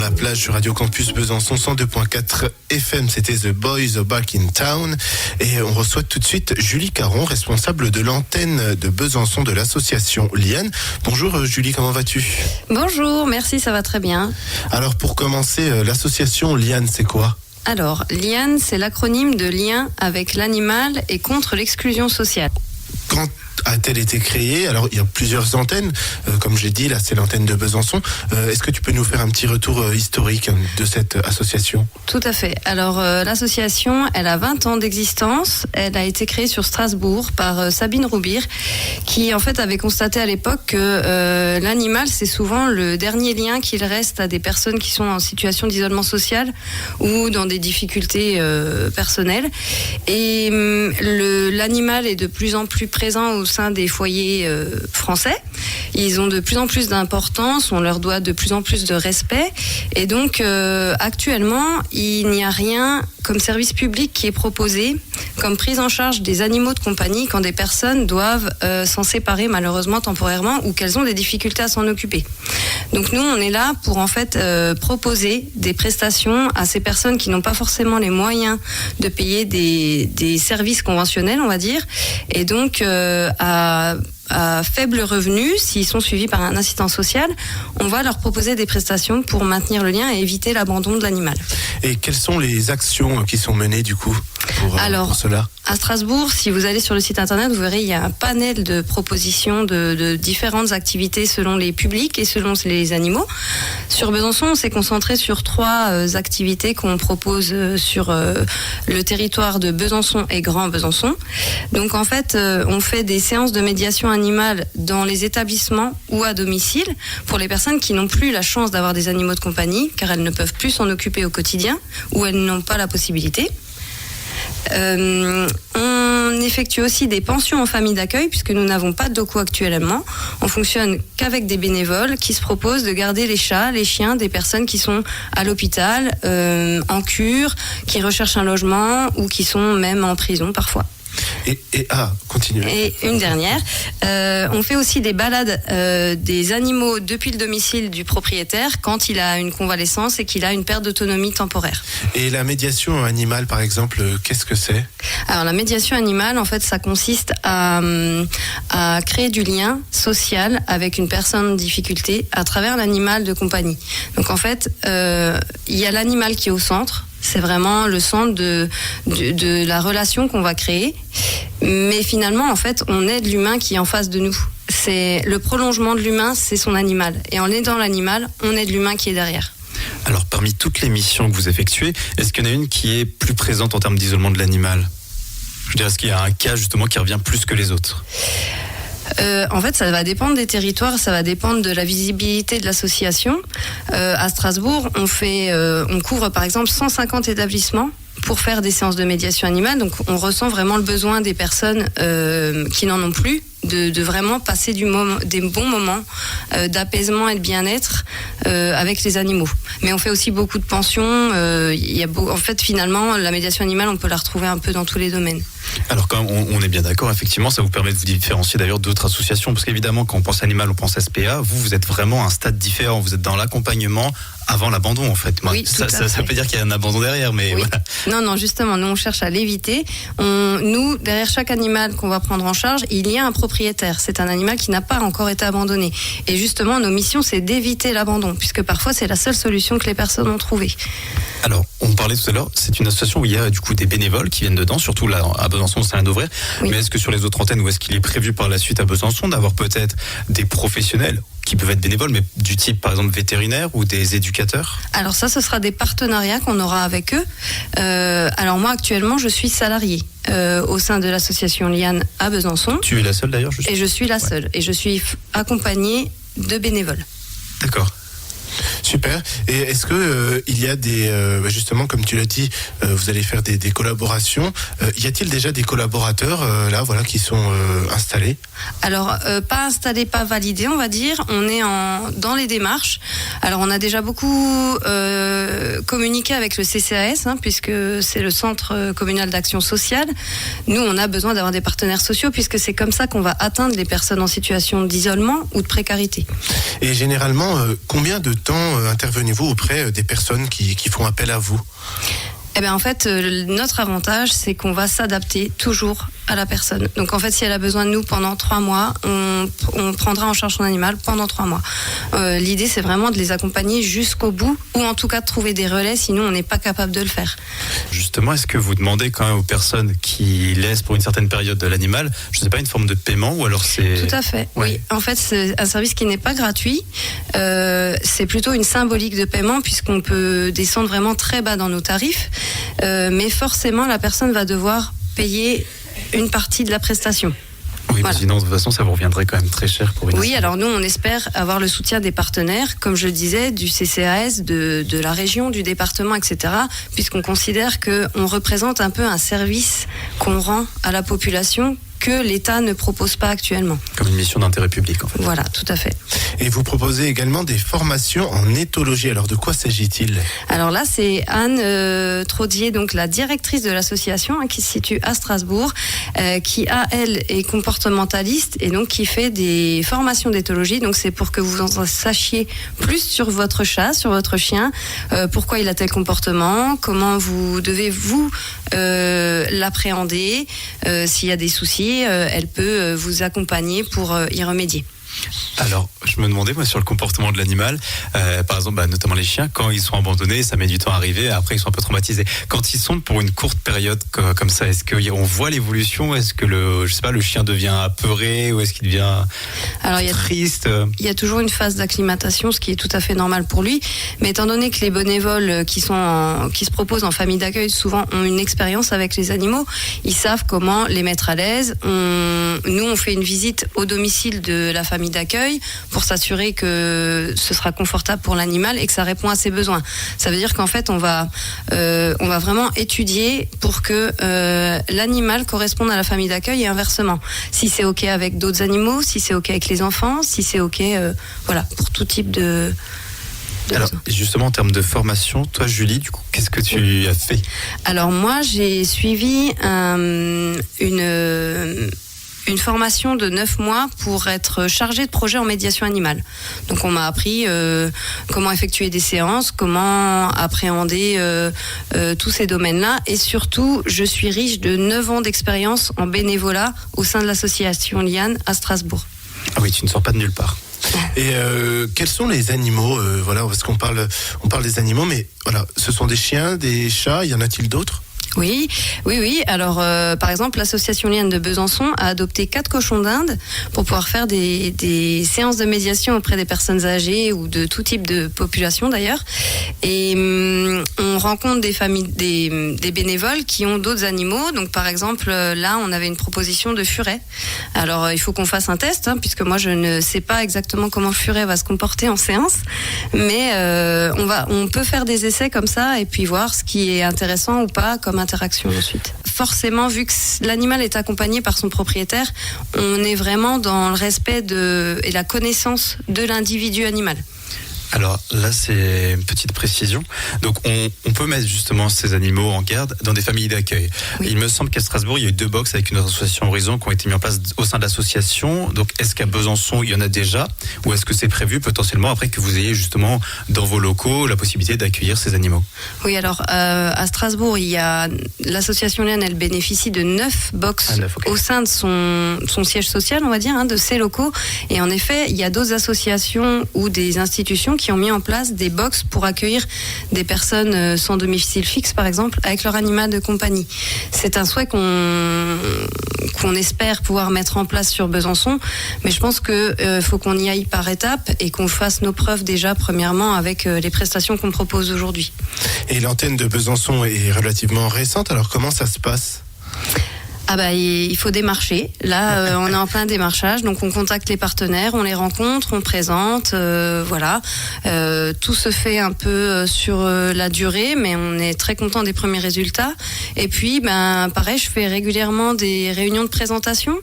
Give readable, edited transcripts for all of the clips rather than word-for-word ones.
La plage du Radio Campus Besançon 102.4 FM, c'était The Boys Are Back in Town. Et on reçoit tout de suite Julie Caron, responsable de l'antenne de Besançon de l'association Liane. Bonjour Julie, comment vas-tu ? Bonjour, merci, ça va très bien. Alors pour commencer, l'association Liane, c'est quoi ? Alors, Liane, c'est l'acronyme de lien avec l'animal et contre l'exclusion sociale. Quand a-t-elle été créée ? Alors, il y a plusieurs antennes. Comme je l'ai dit, là, c'est l'antenne de Besançon. Est-ce que tu peux nous faire un petit retour historique de cette association ? Tout à fait. Alors, l'association, elle a 20 ans d'existence. Elle a été créée sur Strasbourg par Sabine Roubir, qui, en fait, avait constaté à l'époque que l'animal, c'est souvent le dernier lien qu'il reste à des personnes qui sont en situation d'isolement social ou dans des difficultés personnelles. Et l'animal est de plus en plus présent au sein des foyers français. Ils ont de plus en plus d'importance, on leur doit de plus en plus de respect. Et donc, actuellement, il n'y a rien comme service public qui est proposé, comme prise en charge des animaux de compagnie quand des personnes doivent s'en séparer malheureusement temporairement ou qu'elles ont des difficultés à s'en occuper. Donc nous, on est là pour en fait proposer des prestations à ces personnes qui n'ont pas forcément les moyens de payer des services conventionnels, on va dire, et donc à faible revenu, s'ils sont suivis par un assistant social, on va leur proposer des prestations pour maintenir le lien et éviter l'abandon de l'animal. Et quelles sont les actions qui sont menées du coup pour cela ? À Strasbourg, si vous allez sur le site internet, vous verrez il y a un panel de propositions de différentes activités selon les publics et selon les animaux. Sur Besançon, on s'est concentré sur 3 activités qu'on propose sur le territoire de Besançon et Grand Besançon. Donc en fait, on fait des séances de médiation animale dans les établissements ou à domicile pour les personnes qui n'ont plus la chance d'avoir des animaux de compagnie car elles ne peuvent plus s'en occuper au quotidien ou elles n'ont pas la possibilité. On effectue aussi des pensions en famille d'accueil puisque nous n'avons pas de doco actuellement. On fonctionne qu'avec des bénévoles qui se proposent de garder les chats, les chiens des personnes qui sont à l'hôpital, en cure, qui recherchent un logement ou qui sont même en prison parfois. Continue. Et une dernière, on fait aussi des balades des animaux depuis le domicile du propriétaire quand il a une convalescence et qu'il a une perte d'autonomie temporaire. Et la médiation animale, par exemple, qu'est-ce que c'est ? Alors la médiation animale, en fait, ça consiste à créer du lien social avec une personne en difficulté à travers l'animal de compagnie. Donc en fait, il y a l'animal qui est au centre. C'est vraiment le centre de la relation qu'on va créer. Mais finalement, en fait, on aide l'humain qui est en face de nous. C'est le prolongement de l'humain, c'est son animal. Et en aidant l'animal, on aide l'humain qui est derrière. Alors, parmi toutes les missions que vous effectuez, est-ce qu'il y en a une qui est plus présente en termes d'isolement de l'animal ? Je dirais, est-ce qu'il y a un cas justement qui revient plus que les autres ? En fait, ça va dépendre des territoires, ça va dépendre de la visibilité de l'association. À Strasbourg, on couvre par exemple 150 établissements pour faire des séances de médiation animale. Donc, on ressent vraiment le besoin des personnes qui n'en ont plus, de vraiment passer des bons moments d'apaisement et de bien-être avec les animaux. Mais on fait aussi beaucoup de pensions. En fait, finalement, la médiation animale, on peut la retrouver un peu dans tous les domaines. Alors quand on est bien d'accord, effectivement, ça vous permet de vous différencier d'ailleurs d'autres associations, parce qu'évidemment, quand on pense animal, on pense SPA. Vous êtes vraiment à un stade différent. Vous êtes dans l'accompagnement avant l'abandon, en fait. Oui, ça peut dire qu'il y a un abandon derrière, mais oui. Voilà. Non, justement, nous on cherche à l'éviter. Nous, derrière chaque animal qu'on va prendre en charge, il y a un propriétaire. C'est un animal qui n'a pas encore été abandonné. Et justement, nos missions, c'est d'éviter l'abandon, puisque parfois c'est la seule solution que les personnes ont trouvée. Alors, on parlait tout à l'heure, c'est une association où il y a du coup des bénévoles qui viennent dedans, surtout là à Besançon, ça vient d'ouvrir. Oui. Mais est-ce que sur les autres antennes, ou est-ce qu'il est prévu par la suite à Besançon d'avoir peut-être des professionnels qui peuvent être bénévoles, mais du type par exemple vétérinaire ou des éducateurs ? Alors ça, ce sera des partenariats qu'on aura avec eux. Alors moi, actuellement, je suis salariée au sein de l'association Liane à Besançon. Tu es la seule d'ailleurs, Et je suis la seule. Et je suis accompagnée de bénévoles. D'accord. Super. Et est-ce que il y a justement, comme tu l'as dit, vous allez faire des collaborations. Y a-t-il déjà des collaborateurs qui sont installés ? Alors, pas installés, pas validés, on va dire. On est dans les démarches. Alors, on a déjà beaucoup communiqué avec le CCAS, puisque c'est le Centre communal d'action sociale. Nous, on a besoin d'avoir des partenaires sociaux, puisque c'est comme ça qu'on va atteindre les personnes en situation d'isolement ou de précarité. Et généralement, combien de temps intervenez-vous auprès des personnes qui font appel à vous ? Eh bien, en fait, notre avantage, c'est qu'on va s'adapter toujours à la personne. Donc, en fait, si elle a besoin de nous pendant 3 mois, on prendra en charge son animal pendant 3 mois. L'idée, c'est vraiment de les accompagner jusqu'au bout, ou en tout cas de trouver des relais, sinon on n'est pas capable de le faire. Justement, est-ce que vous demandez quand même aux personnes qui laissent pour une certaine période de l'animal, je ne sais pas, une forme de paiement, ou alors c'est... Tout à fait, Ouais. oui. En fait, c'est un service qui n'est pas gratuit. C'est plutôt une symbolique de paiement, puisqu'on peut descendre vraiment très bas dans nos tarifs. Mais forcément, la personne va devoir payer une partie de la prestation. Oui, Voilà. sinon de toute façon ça vous reviendrait quand même très cher pour une Oui, alors nous, on espère avoir le soutien des partenaires, comme je le disais, du CCAS, de la région, du département, etc., puisqu'on considère qu'on représente un peu un service qu'on rend à la population que l'État ne propose pas actuellement. Comme une mission d'intérêt public en fait. Voilà, tout à fait. Et vous proposez également des formations en éthologie. Alors de quoi s'agit-il ? Alors là, c'est Anne Traudier, donc la directrice de l'association, qui se situe à Strasbourg, qui elle est comportementaliste et donc qui fait des formations d'éthologie. Donc c'est pour que vous en sachiez plus sur votre chat, sur votre chien, pourquoi il a tel comportement, comment vous devez l'appréhender, s'il y a des soucis, elle peut vous accompagner pour y remédier. Alors, je me demandais, moi, sur le comportement de l'animal, par exemple, notamment les chiens, quand ils sont abandonnés, ça met du temps à arriver, après ils sont un peu traumatisés. Quand ils sont pour une courte période comme ça, est-ce qu'on voit l'évolution ? Est-ce que le chien devient apeuré ou est-ce qu'il devient triste ? Il y a toujours une phase d'acclimatation, ce qui est tout à fait normal pour lui. Mais étant donné que les bénévoles qui se proposent en famille d'accueil, souvent ont une expérience avec les animaux, ils savent comment les mettre à l'aise. Nous, on fait une visite au domicile de la famille d'accueil pour s'assurer que ce sera confortable pour l'animal et que ça répond à ses besoins. Ça veut dire qu'en fait, on va vraiment étudier pour que l'animal corresponde à la famille d'accueil et inversement. Si c'est OK avec d'autres animaux, si c'est OK avec les enfants, si c'est OK pour tout type de Alors, justement, en termes de formation, toi, Julie, du coup, qu'est-ce que tu as fait ? Alors, moi, j'ai suivi une formation de 9 mois pour être chargée de projet en médiation animale. Donc on m'a appris comment effectuer des séances, comment appréhender tous ces domaines-là, et surtout je suis riche de 9 ans d'expérience en bénévolat au sein de l'association Liane à Strasbourg. Ah oui, tu ne sors pas de nulle part. Et quels sont les animaux parce qu'on parle des animaux, mais voilà, ce sont des chiens, des chats, y en a-t-il d'autres ? Oui. Alors, par exemple, l'association Liane de Besançon a adopté 4 cochons d'Inde pour pouvoir faire des séances de médiation auprès des personnes âgées ou de tout type de population d'ailleurs. Et on rencontre des familles, des bénévoles qui ont d'autres animaux. Donc, par exemple, là, on avait une proposition de furet. Alors, il faut qu'on fasse un test, puisque moi, je ne sais pas exactement comment le furet va se comporter en séance. Mais on peut faire des essais comme ça et puis voir ce qui est intéressant ou pas comme interaction ensuite. Forcément, vu que l'animal est accompagné par son propriétaire, on est vraiment dans le respect et la connaissance de l'individu animal. Alors là, c'est une petite précision. Donc on peut mettre justement ces animaux en garde dans des familles d'accueil. Oui. Il me semble qu'à Strasbourg, il y a eu 2 box avec une association Horizon qui ont été mis en place au sein de l'association. Donc est-ce qu'à Besançon, il y en a déjà, ou est-ce que c'est prévu potentiellement après que vous ayez justement dans vos locaux la possibilité d'accueillir ces animaux ? Oui, alors à Strasbourg, il y a l'association Liane, elle bénéficie de 9 box au sein de son siège social, on va dire, de ses locaux. Et en effet, il y a d'autres associations ou des institutions qui ont mis en place des box pour accueillir des personnes sans domicile fixe, par exemple, avec leur animal de compagnie. C'est un souhait qu'on espère pouvoir mettre en place sur Besançon, mais je pense que faut qu'on y aille par étapes et qu'on fasse nos preuves déjà, premièrement, avec les prestations qu'on propose aujourd'hui. Et l'antenne de Besançon est relativement récente, alors comment ça se passe ? Il faut démarcher. Là, on est en plein démarchage, donc on contacte les partenaires, on les rencontre, on présente, tout se fait un peu sur la durée, mais on est très content des premiers résultats. Et puis, pareil, je fais régulièrement des réunions de présentation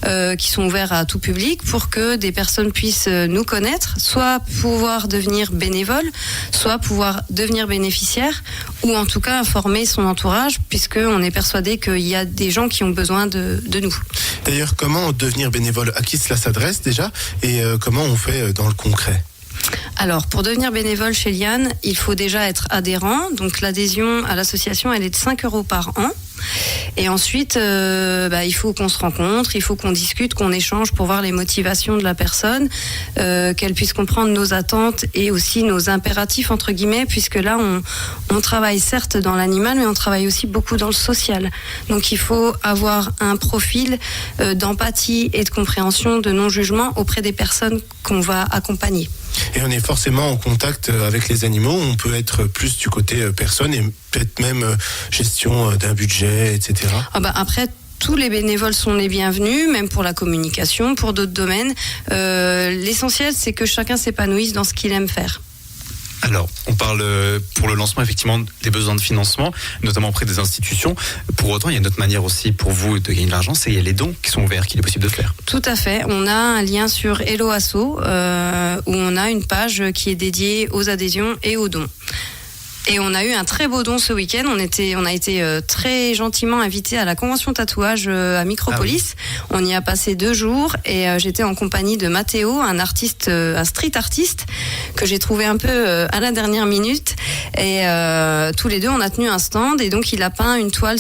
qui sont ouvertes à tout public pour que des personnes puissent nous connaître, soit pouvoir devenir bénévoles, soit pouvoir devenir bénéficiaires, ou en tout cas informer son entourage, puisqu'on est persuadé qu'il y a des gens qui ont besoin de nous. D'ailleurs, comment devenir bénévole ? À qui cela s'adresse déjà ? Et comment on fait dans le concret ? Alors, pour devenir bénévole chez Liane, il faut déjà être adhérent. Donc, l'adhésion à l'association, elle est de 5 € par an. Et ensuite, il faut qu'on se rencontre, il faut qu'on discute, qu'on échange pour voir les motivations de la personne, qu'elle puisse comprendre nos attentes et aussi nos impératifs, entre guillemets, puisque là, on travaille certes dans l'animal, mais on travaille aussi beaucoup dans le social. Donc, il faut avoir un profil d'empathie et de compréhension, de non-jugement auprès des personnes qu'on va accompagner. Et on est forcément en contact avec les animaux, on peut être plus du côté personne et peut-être même gestion d'un budget, etc. Après, tous les bénévoles sont les bienvenus, même pour la communication, pour d'autres domaines. L'essentiel, c'est que chacun s'épanouisse dans ce qu'il aime faire. Alors, on parle pour le lancement effectivement des besoins de financement, notamment auprès des institutions. Pour autant, il y a une autre manière aussi pour vous de gagner de l'argent, c'est il y a les dons qui sont ouverts, qu'il est possible de faire. Tout à fait. On a un lien sur Hello Asso où on a une page qui est dédiée aux adhésions et aux dons. Et on a eu un très beau don ce week-end. On a été très gentiment invités à la convention tatouage à Micropolis. Ah oui. On y a passé 2 jours et j'étais en compagnie de Mathéo, un artiste, un street artiste que j'ai trouvé un peu à la dernière minute. Et tous les deux, on a tenu un stand et donc il a peint une toile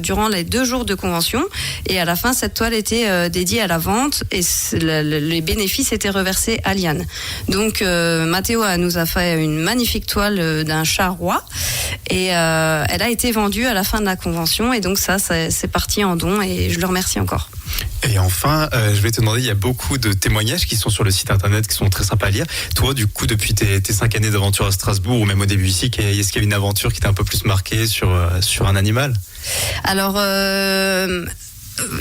durant les 2 jours de convention. Et à la fin, cette toile était dédiée à la vente et les bénéfices étaient reversés à Liane. Donc Mathéo nous a fait une magnifique toile d'un chat roi. Et elle a été vendue à la fin de la convention et donc c'est parti en don et je le remercie encore. Et enfin, je vais te demander, il y a beaucoup de témoignages qui sont sur le site internet qui sont très sympas à lire. Toi, du coup, depuis tes 5 années d'aventure à Strasbourg ou même au début ici, est-ce qu'il y a une aventure qui t'a un peu plus marquée sur un animal ? Alors,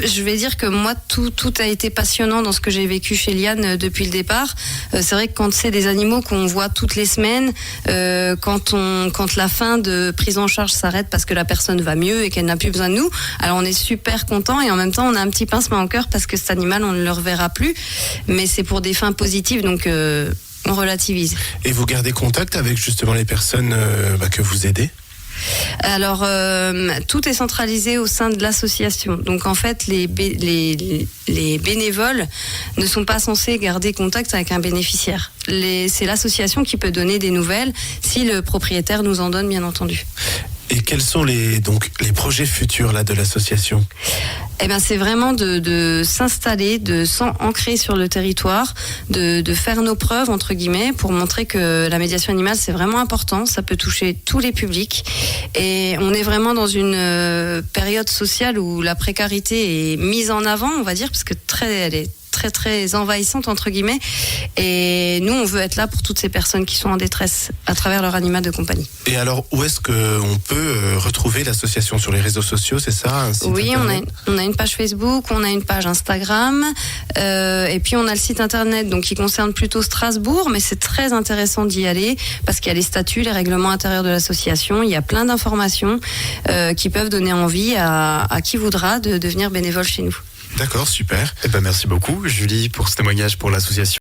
je vais dire que moi, tout a été passionnant dans ce que j'ai vécu chez Liane depuis le départ. C'est vrai que quand c'est des animaux qu'on voit toutes les semaines, quand la fin de prise en charge s'arrête parce que la personne va mieux et qu'elle n'a plus besoin de nous, alors on est super content et en même temps on a un petit pincement au cœur parce que cet animal on ne le reverra plus, mais c'est pour des fins positives donc on relativise. Et vous gardez contact avec justement les personnes que vous aidez ? Alors, tout est centralisé au sein de l'association. Donc, en fait, les bénévoles ne sont pas censés garder contact avec un bénéficiaire. C'est l'association qui peut donner des nouvelles si le propriétaire nous en donne, bien entendu. Et quels sont les projets futurs là, de l'association ? C'est vraiment de s'installer, de s'ancrer sur le territoire, de faire nos preuves, entre guillemets, pour montrer que la médiation animale, c'est vraiment important. Ça peut toucher tous les publics. Et on est vraiment dans une période sociale où la précarité est mise en avant, on va dire, parce que elle est très très envahissante entre guillemets et nous on veut être là pour toutes ces personnes qui sont en détresse à travers leur animal de compagnie. Et alors où est-ce qu'on peut retrouver l'association sur les réseaux sociaux, c'est ça, un site Oui, internet? on a une page Facebook, on a une page Instagram et puis on a le site internet donc qui concerne plutôt Strasbourg, mais c'est très intéressant d'y aller parce qu'il y a les statuts, les règlements intérieurs de l'association, il y a plein d'informations qui peuvent donner envie à qui voudra de devenir bénévole chez nous. D'accord, super. Merci beaucoup Julie pour ce témoignage pour l'association.